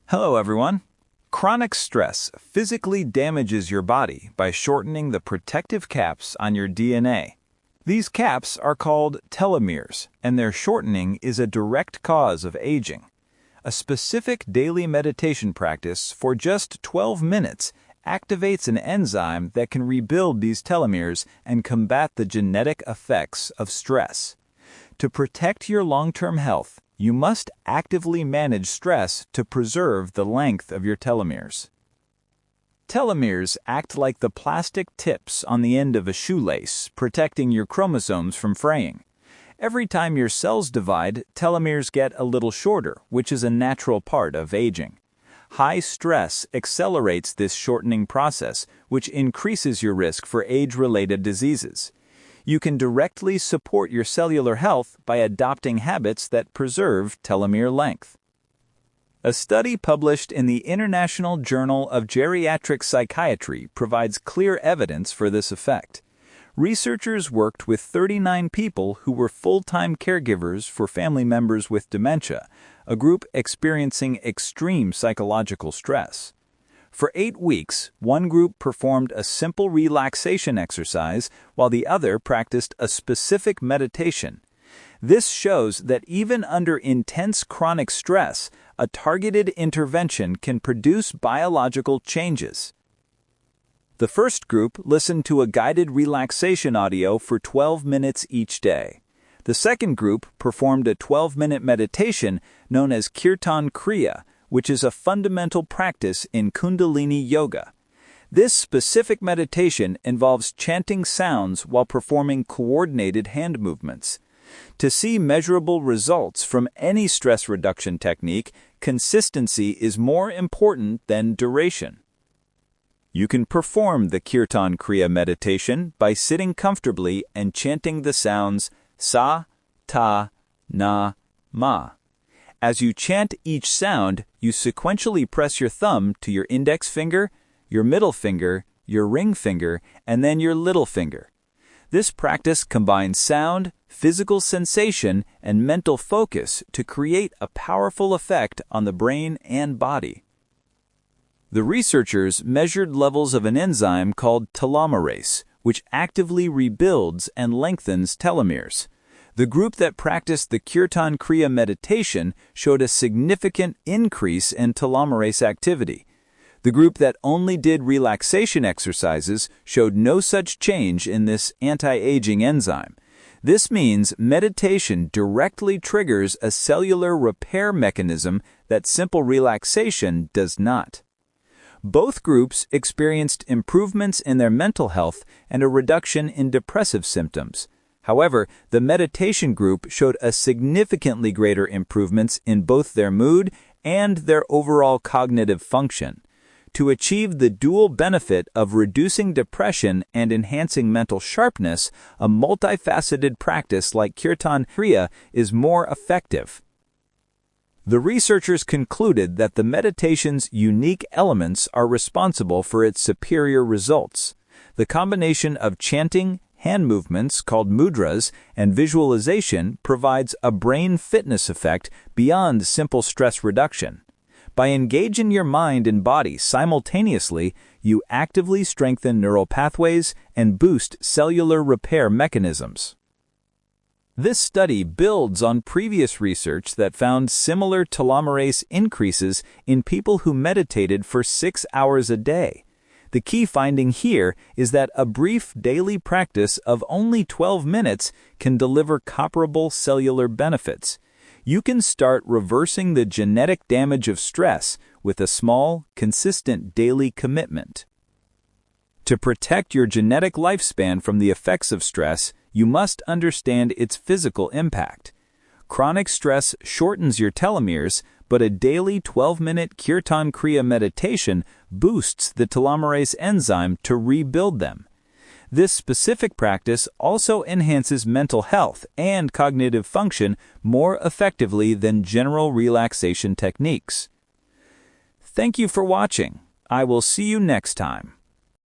Hello, everyone. Chronic stress physically damages your body by shortening the protective caps on your DNA. These caps are called telomeres, and their shortening is a direct cause of aging. A specific daily meditation practice for just 12 minutes activates an enzyme that can rebuild these telomeres and combat the genetic effects of stress. To protect your long-term health, you must actively manage stress to preserve the length of your telomeres. Telomeres act like the plastic tips on the end of a shoelace, protecting your chromosomes from fraying. Every time your cells divide, telomeres get a little shorter, which is a natural part of aging. High stress accelerates this shortening process, which increases your risk for age-related diseases. You can directly support your cellular health by adopting habits that preserve telomere length. A study published in the International Journal of Geriatric Psychiatry provides clear evidence for this effect. Researchers worked with 39 people who were full-time caregivers for family members with dementia, a group experiencing extreme psychological stress. For 8 weeks, one group performed a simple relaxation exercise while the other practiced a specific meditation. This shows that even under intense chronic stress, a targeted intervention can produce biological changes. The first group listened to a guided relaxation audio for 12 minutes each day. The second group performed a 12-minute meditation known as Kirtan Kriya, which is a fundamental practice in Kundalini yoga. This specific meditation involves chanting sounds while performing coordinated hand movements. To see measurable results from any stress reduction technique, consistency is more important than duration. You can perform the Kirtan Kriya meditation by sitting comfortably and chanting the sounds sa, ta, na, ma. As you chant each sound, you sequentially press your thumb to your index finger, your middle finger, your ring finger, and then your little finger. This practice combines sound, physical sensation, and mental focus to create a powerful effect on the brain and body. The researchers measured levels of an enzyme called telomerase, which actively rebuilds and lengthens telomeres. The group that practiced the Kirtan Kriya meditation showed a significant increase in telomerase activity. The group that only did relaxation exercises showed no such change in this anti-aging enzyme. This means meditation directly triggers a cellular repair mechanism that simple relaxation does not. Both groups experienced improvements in their mental health and a reduction in depressive symptoms. However, the meditation group showed a significantly greater improvements in both their mood and their overall cognitive function. To achieve the dual benefit of reducing depression and enhancing mental sharpness, a multifaceted practice like Kirtan Kriya is more effective. The researchers concluded that the meditation's unique elements are responsible for its superior results. The combination of chanting, hand movements called mudras, and visualization provides a brain fitness effect beyond simple stress reduction. By engaging your mind and body simultaneously, you actively strengthen neural pathways and boost cellular repair mechanisms. This study builds on previous research that found similar telomerase increases in people who meditated for 6 hours a day. The key finding here is that a brief daily practice of only 12 minutes can deliver comparable cellular benefits. You can start reversing the genetic damage of stress with a small, consistent daily commitment. To protect your genetic lifespan from the effects of stress, you must understand its physical impact. Chronic stress shortens your telomeres, but a daily 12-minute Kirtan Kriya meditation boosts the telomerase enzyme to rebuild them. This specific practice also enhances mental health and cognitive function more effectively than general relaxation techniques. Thank you for watching. I will see you next time.